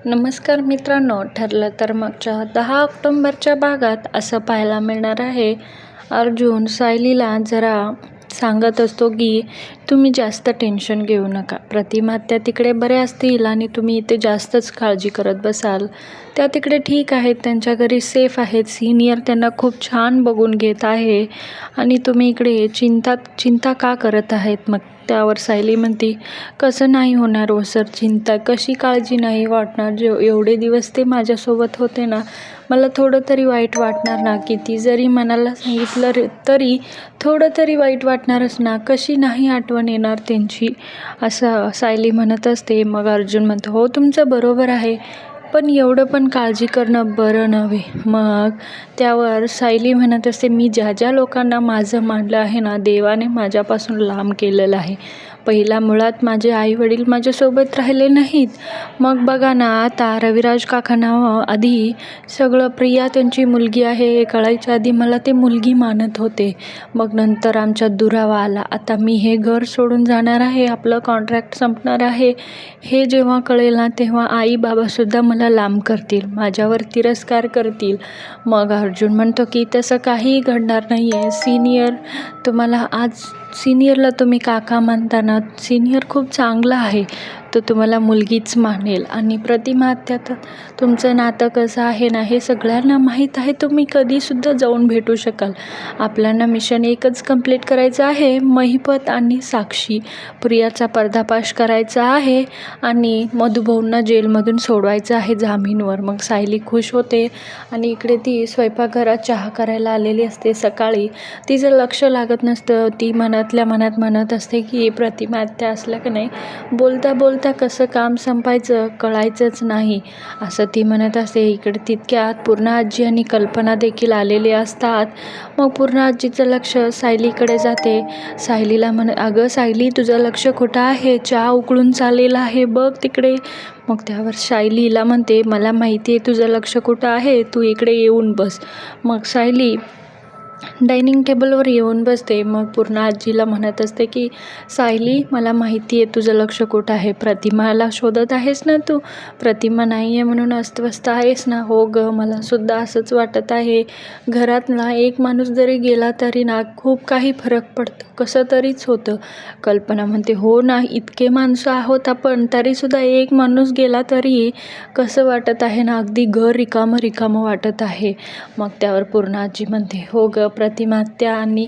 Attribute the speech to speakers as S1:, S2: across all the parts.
S1: नमस्कार मित्रांनो, ठरलं तर मागच्या 10 ऑक्टोबरच्या भागात असं पाहायला मिळणार आहे. अर्जुन सायलीला जरा सांगत असतो की तुम्ही जास्त टेन्शन घेऊ नका. प्रतिमा त्या तिकडे बऱ्या असतील आणि तुम्ही इथे जास्तच काळजी करत बसाल. त्या तिकडे ठीक आहेत, त्यांच्या घरी सेफ आहेत. सिनियर त्यांना खूप छान बघून घेत आहे आणि तुम्ही इकडे चिंता का करत आहेत? मग त्यावर सायली म्हणते, कसं नाही होणार हो सर चिंता, कशी काळजी नाही वाटणार? एवढे दिवस ते माझ्यासोबत होते ना, मला थोडं तरी वाईट वाटणार ना? किती जरी मनाला सांगितलं तरी थोडं तरी वाईट वाटणारच ना? कशी नाही आठवण येणार त्यांची? असं सायली म्हणत असते. मग अर्जुन म्हणतो, हो तुमचं बरोबर आहे, पण एवढं पण काळजी करणं बरं नव्हे. मग त्यावर सायली म्हणत असते, मी ज्या ज्या लोकांना माझं मानलं आहे ना, देवाने माझ्यापासून लांब केलेलं आहे. पहिला मुळात माझे आईवडील माझ्यासोबत राहिले नाहीत. मग बघा ना, आता रविराज काकांना आधी सगळं प्रिया त्यांची मुलगी आहे हे कळायच्या आधी मला ते मुलगी मानत होते. मग नंतर आमच्यात दुरावा आला. आता मी हे घर सोडून जाणार आहे, आपलं कॉन्ट्रॅक्ट संपणार आहे, हे जेव्हा कळेल ना, तेव्हा आई बाबासुद्धा मला लांब करतील, माझ्यावर तिरस्कार करतील. मग अर्जुन म्हणतो की तसं काहीही घडणार नाही आहे. तुम्हाला आज सिनियरला तुम्ही काका म्हणताना, सिनियर खूप चांगला आहे, तो तुम्हाला मुलगीच मानेल. आणि प्रतिमा त्यात तुमचं नातं कसं आहे ना, हे सगळ्यांना माहीत आहे. तुम्ही कधीसुद्धा जाऊन भेटू शकाल. आपल्याला मिशन एकच कंप्लीट करायचं आहे, महिपत आणि साक्षी. प्रियाचा पर्दाफाश करायचा आहे आणि मधुभाऊंना जेलमधून सोडवायचं आहे जामीनवर. मग सायली खुश होते आणि इकडे ती स्वयंपाकघरात चहा करायला आलेली असते सकाळी. तिचं लक्ष लागत नसतं. ती मनातल्या मनात म्हणत असते की प्रतिमा आत्या असल्या की नाही, बोलता बोलता कसं काम संपायचं कळायचंच नाही, असं ती म्हणत असते. इकडे तितक्यात पूर्णा आजी आणि कल्पना देखील आलेले असतात. मग पूर्णा आजीचं लक्ष सायलीकडे जाते. सायलीला अगं सायली, तुझं लक्ष कुठं आहे? चहा उकळून चाललेला आहे बघ तिकडे. मग त्यावर सायलीला म्हणते, मला माहिती आहे तुझं लक्ष कुठं आहे, तू इकडे येऊन बस. मग सायली डायनिंग टेबलवर येऊन बसते. मग पूर्ण आजीला म्हणत असते की सायली, मला माहिती आहे तुझं लक्ष कुठं आहे. प्रतिमाला शोधत आहेस ना तू? प्रतिमा नाही आहे म्हणून अस्वस्थ आहेस ना? हो ग, मला सुद्धा असंच वाटत आहे. घरात ना एक माणूस जरी गेला तरी ना खूप काही फरक पडतो, कसं तरीच होतं. कल्पना म्हणते, हो ना, इतके माणसं आहोत आपण, तरीसुद्धा एक माणूस गेला तरी कसं वाटत आहे ना, अगदी घर रिकामं रिकामं वाटत आहे. मग त्यावर पूर्ण आजी म्हणते, हो ग प्रतिमा त्या, आणि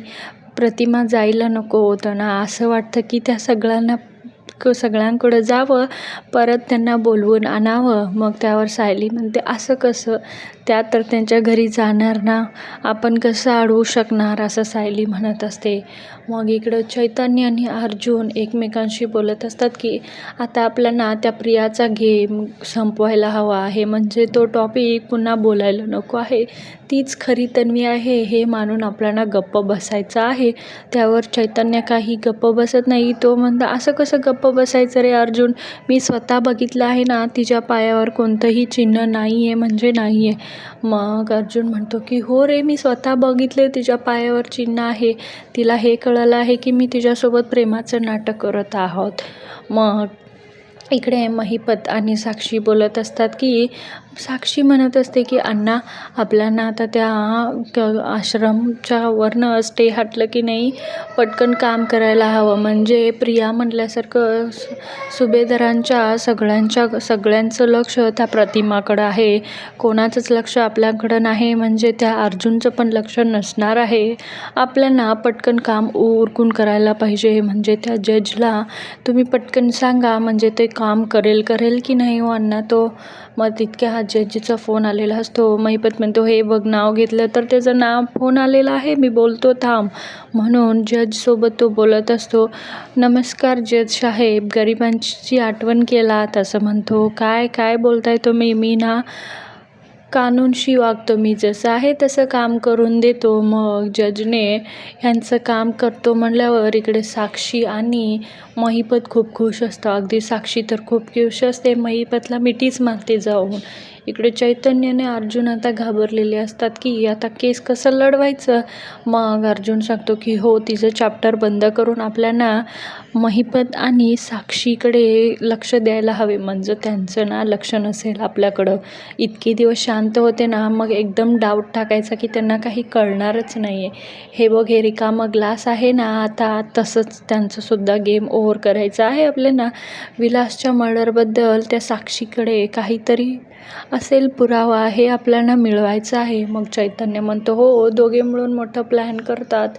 S1: प्रतिमा जायला नको होतं ना, असं वाटतं की त्या सगळ्यांकडं जावं, परत त्यांना बोलवून आणावं. मग त्यावर सायली म्हणते, असं कसं? त्या तर त्यांच्या घरी जाणार ना, आपण कसं अडवू शकणार, असं सायली म्हणत असते. मग इकडं चैतन्य आणि अर्जुन एकमेकांशी बोलत असतात की आता आपल्याला त्या प्रियाचा गेम संपवायला हवा आहे, म्हणजे तो टॉपिक पुन्हा बोलायला नको आहे, तीच खरी तन्वी आहे हे मानून आपल्याला गप्प बसायचं आहे. त्यावर चैतन्य काही गप्प बसत नाही. तो म्हणतो, असं कसं गप्प बसायचं रे अर्जुन, मी स्वतः बघितलं आहे ना, तिच्या पायावर कोणतंही चिन्ह नाही आहे म्हणजे नाही आहे. मग अर्जुन म्हणतो की हो रे, मी स्वतः बघितले, तिच्या पायावर चिन्ह आहे. तिला हे कळलं आहे की मी तिच्यासोबत प्रेमाचं नाटक करत आहोत. मग इकडे महिपत आणि साक्षी बोलत असतात की साक्षी म्हणत असते की अण्णा, आपल्याला आता त्या आश्रमच्या वरनं स्टे हटलं की नाही, पटकन काम करायला हवं. म्हणजे प्रिया म्हटल्यासारखं सुभेदारांच्या सगळ्यांचं लक्ष त्या प्रतिमाकडं आहे, कोणाचंच लक्ष आपल्याकडं नाही. म्हणजे त्या अर्जुनचं पण लक्ष नसणार आहे. आपल्याला पटकन काम उरकून करायला पाहिजे. म्हणजे त्या जजला तुम्ही पटकन सांगा, म्हणजे ते काम करेल की नाही हो अण्णा तो. मग तितक्या हा जजचा फोन आलेला असतो. महिपत म्हणतो, हे बघ, नाव घेतलं तर त्याचं फोन आलेला आहे, मी बोलतो थांब, म्हणून जजसोबत तो बोलत असतो. नमस्कार जज साहेब, गरिबांची आठवण केलात असं म्हणतो. काय बोलताय तुम्ही? मी ना कानूनशी वागतो, मी जसं आहे तसं काम करून देतो. मग जजने ह्यांचं काम करतो म्हणल्यावर इकडे साक्षी आणि महिपत खूप खुश असतं. अगदी साक्षी तर खूप खुश असते, महिपतला मिठीच मारते जाऊन. इकडे चैतन्याने अर्जुन आता घाबरलेले असतात की आता केस कसं लढवायचं. मग अर्जुन सांगतो की हो, तिचं चॅप्टर बंद करून आपल्याला महिपत आणि साक्षीकडे लक्ष द्यायला हवे, म्हणजे त्यांचं ना लक्ष नसेल आपल्याकडं. इतके दिवस शांत होते ना, मग एकदम डाऊट टाकायचा की त्यांना काही कळणारच नाही आहे. हे बघ, हे रिकामं ग्लास आहे ना, आता तसंच त्यांचंसुद्धा गेम ओव्हर करायचं आहे आपल्याला. विलासच्या मर्डरबद्दल त्या साक्षीकडे काहीतरी असेल पुरावा, हे आपल्याला मिळवायचं आहे. मग चैतन्य म्हणतो हो, दोघे मिळून मोठं प्लॅन करतात.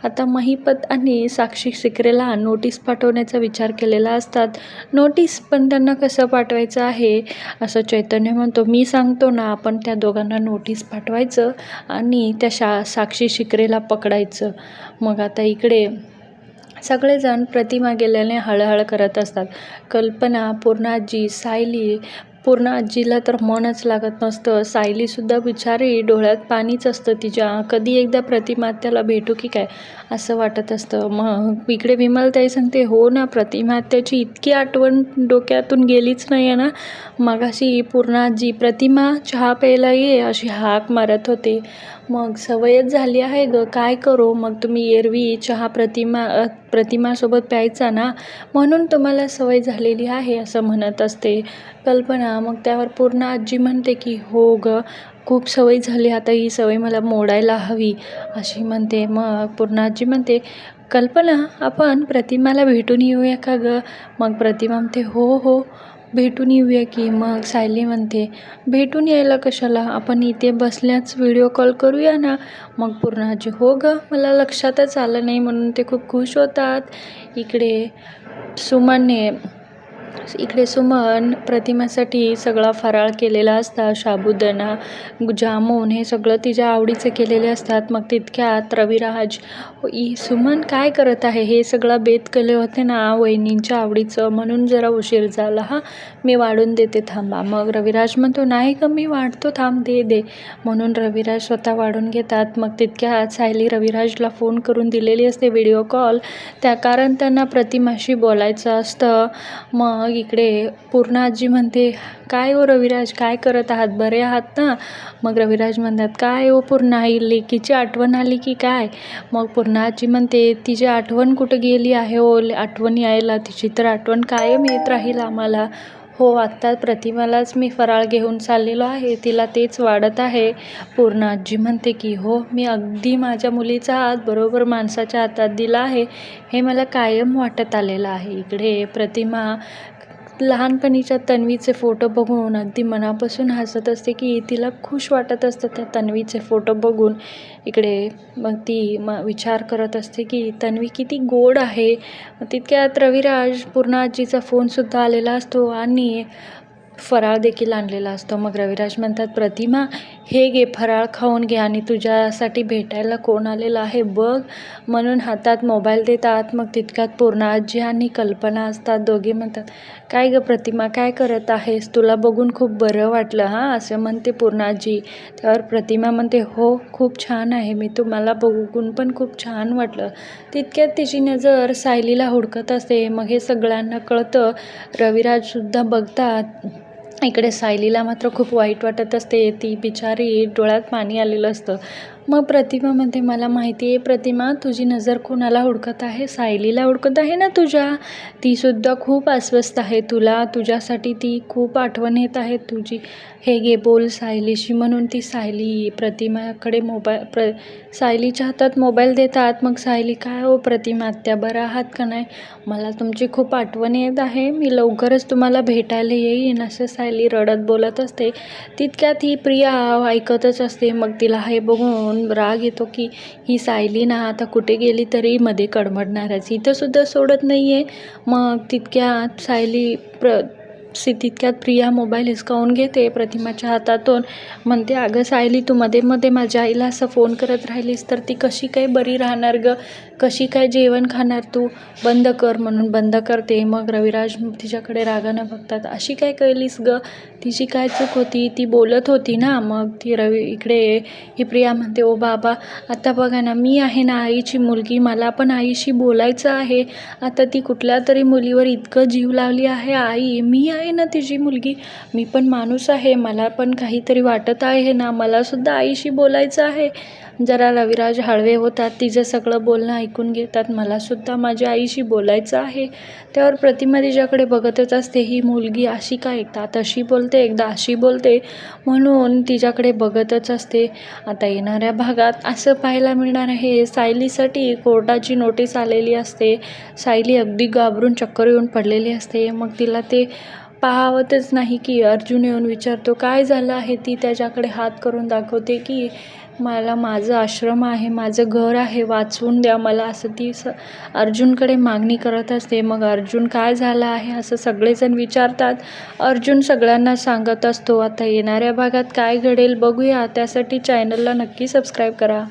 S1: आता महिपत आणि साक्षी सिक्रेला नोटीस पाठवण्याचा विचार केलेला असतात. नोटीस पण त्यांना कसं पाठवायचं आहे असं चैतन्य म्हणतो. मी सांगतो ना, आपण त्या दोघांना नोटीस पाठवायचं आणि त्या साक्षी सिक्रेला पकडायचं. मग आता इकडे सगळेजण प्रतिमा गेल्याने हळहळ करत असतात. कल्पना, पूर्णाजी, सायली. पूर्णाजीला तर मनच लागत नसतं. सायलीसुद्धा बिचारी, डोळ्यात पाणीच असतं तिच्या. कधी एकदा प्रतिमा त्याला भेटू की काय असं वाटत असतं. मग इकडे विमलताई सांगते हो ना, प्रतिमा त्याची इतकी आठवण डोक्यातून गेलीच नाही आहे ना. मगाशी पूर्णाजी प्रतिमा चहा प्यायला ये अशी हाक मारत होते. मग सवयच झाली आहे गं, काय करू. मग तुम्ही एरवी चहा प्रतिमासोबत प्यायचा ना, म्हणून तुम्हाला सवय झालेली आहे असं म्हणत असते कल्पना. मग त्यावर पूर्ण आजी म्हणते की हो गं, खूप सवय झाली, आता ही सवय मला मोडायला हवी अशी म्हणते. मग पूर्ण आजी म्हणते कल्पना, आपण प्रतिमाला भेटून येऊया का गं. मग प्रतिमा म्हणते हो हो, भेटून येऊया की. मग सायली म्हणते भेटून यायला कशाला, आपण इथे बसल्याच व्हिडिओ कॉल करूया ना. मग पूर्णाजी हो गं, मला लक्षातच आलं नाही, म्हणून ते खूप खुश होतात. इकडे सुमन प्रतिमासाठी सगळा फराळ केलेला असतात. साबुदाणा, जामून हे सगळं तिच्या आवडीचे केलेले असतात. मग तितक्यात रविराज, सुमन काय करत आहे, हे सगळं बेत केले होते ना वहिनींच्या आवडीचं, म्हणून जरा उशीर झाला हा, मी वाढून देते थांबा. मग रविराज म्हणतो नाही गं, मी वाढतो, थांब, दे. म्हणून रविराज स्वतः वाढून घेतात. मग तितक्यात सायली रविराजला फोन करून दिलेली असते व्हिडिओ कॉल, कारण त्यांना प्रतिमाशी बोलायचं असतं. मग इकडे पूर्ण आजी म्हणते काय हो रविराज, काय करत आहात, बरे आहात ना. मग रविराज म्हणतात काय हो पूर्ण, लेकीची आठवण आली की काय. मग पूर्ण आजी म्हणते तिची आठवण कुठं गेली आहे हो, आठवण यायला, तिची तर आठवण कायम येत राहील आम्हाला. हो, आत्ता प्रतिमालाच मी फराळ घेऊन चाललेलो आहे, तिला तेच वाढत आहे. पूर्ण आजी म्हणते की हो, मी अगदी माझ्या मुलीचा हात बरोबर माणसाच्या हातात दिला आहे, हे मला कायम वाटत आलेलं आहे. इकडे प्रतिमा लहानपणीच्या तन्वीचे फोटो बघून अगदी मनापासून हसत असते की तिला खुश वाटत असतं त्या तन्वीचे फोटो बघून. इकडे मग ती विचार करत असते की तन्वी किती गोड आहे. तितक्यात रविराज पूर्ण आजीचा फोनसुद्धा आलेला असतो आणि फराळ देखील आणलेला असतो. मग रविराज म्हणतात प्रतिमा, हे घे फराळ, खाऊन घे, आणि तुझ्यासाठी भेटायला कोण आलेलं आहे बघ, म्हणून हातात मोबाईल देतात. मग तितक्यात पूर्ण आजी आणि कल्पना असतात. दोघे म्हणतात काय गं प्रतिमा, काय करत आहेस, तुला बघून खूप बरं वाटलं हां, असं म्हणते पूर्ण आजी. त्यावर प्रतिमा म्हणते हो, खूप छान आहे, मी तुम्हाला बघून पण खूप छान वाटलं. तितक्यात तिची नजर सायलीला हुडकत असते. मग हे सगळ्यांना कळतं, रविराजसुद्धा बघतात. इकडे सायलीला मात्र खूप वाईट वाटत असते, ती बिचारी डोळ्यात पाणी आलेलं असतं. मग प्रतिमा म्हणते मला माहिती आहे प्रतिमा, तुझी नजर कोणाला हुडकत आहे, सायलीला हुडकत आहे ना तुझ्या. तीसुद्धा खूप अस्वस्थ आहे तुला, तुझ्यासाठी ती खूप आठवण येत आहे तुझी. हे घे, बोल सायलीशी. म्हणून ती सायली प्रतिमाकडे सायलीच्या हातात मोबाईल देतात. मग सायली काय हो प्रतिमा आत्या, बरं आहात का नाही, मला तुमची खूप आठवण येत आहे, मी लवकरच तुम्हाला भेटायला येईन असं सायली रडत बोलत असते. तितक्यात ही प्रिया ऐकतच असते. मग तिला हे बघून राग येतो की ही सायली ना आता कुठे गेली तरी मध्ये कडमडणारच, इथंसुद्धा सोडत नाही आहे. मग तितक्यात तितक्यात प्रिया मोबाईल हिसकावून घेते प्रतिमाच्या हातातून. म्हणते अगं सायली, तू मध्ये मध्ये माझ्या आईला असं फोन करत राहिलीस तर ती कशी काय बरी राहणार गं, कशी काय जेवण खाणार तू, बंद कर. म्हणून बंद करते. मग रविराज तिच्याकडे रागानं बघतात, अशी काय केलीस गं, तिची काय चूक होती? ती बोलत होती ना. मग ती इकडे ही प्रिया म्हणते, ओ बाबा आता बघा ना, मी आहे ना आईची मुलगी, मला पण आईशी बोलायचं आहे. आता ती कुठल्या तरी मुलीवर इतकं जीव लावली आहे. आई मी आहे ना तिची मुलगी, मी पण माणूस आहे, मला पण काहीतरी वाटत आहे ना, मलासुद्धा आईशी बोलायचं आहे. जरा रविराज हळवे होतात, तिचं सगळं बोलणं ऐकून घेतात. मलासुद्धा माझ्या आईशी बोलायचं आहे. त्यावर प्रतिमा तिच्याकडे बघतच असते. ही मुलगी अशी का एकदा तशी बोलते, एकदा अशी बोलते, म्हणून तिच्याकडे बघतच असते. आता येणाऱ्या भागात असं पाहायला मिळणार आहे, सायलीसाठी कोर्टाची नोटीस आलेली असते. सायली अगदी घाबरून चक्कर येऊन पडलेली असते. मग तिला ते पाहवतच नाही की अर्जुन येऊन विचारतो काय झालं आहे. ती त्याच्याकडे हात करून दाखवते की मला माझं आश्रम आहे, माझं घर आहे, वाचवून द्या मला, असं ती अर्जुनकडे मागणी करत असते. मग अर्जुन काय झालं आहे असं सगळेजण विचारतात. अर्जुन सगळ्यांना सांगत असतो. आता येणाऱ्या भागात काय घडेल बघूया. त्यासाठी चॅनलला नक्की सबस्क्राईब करा.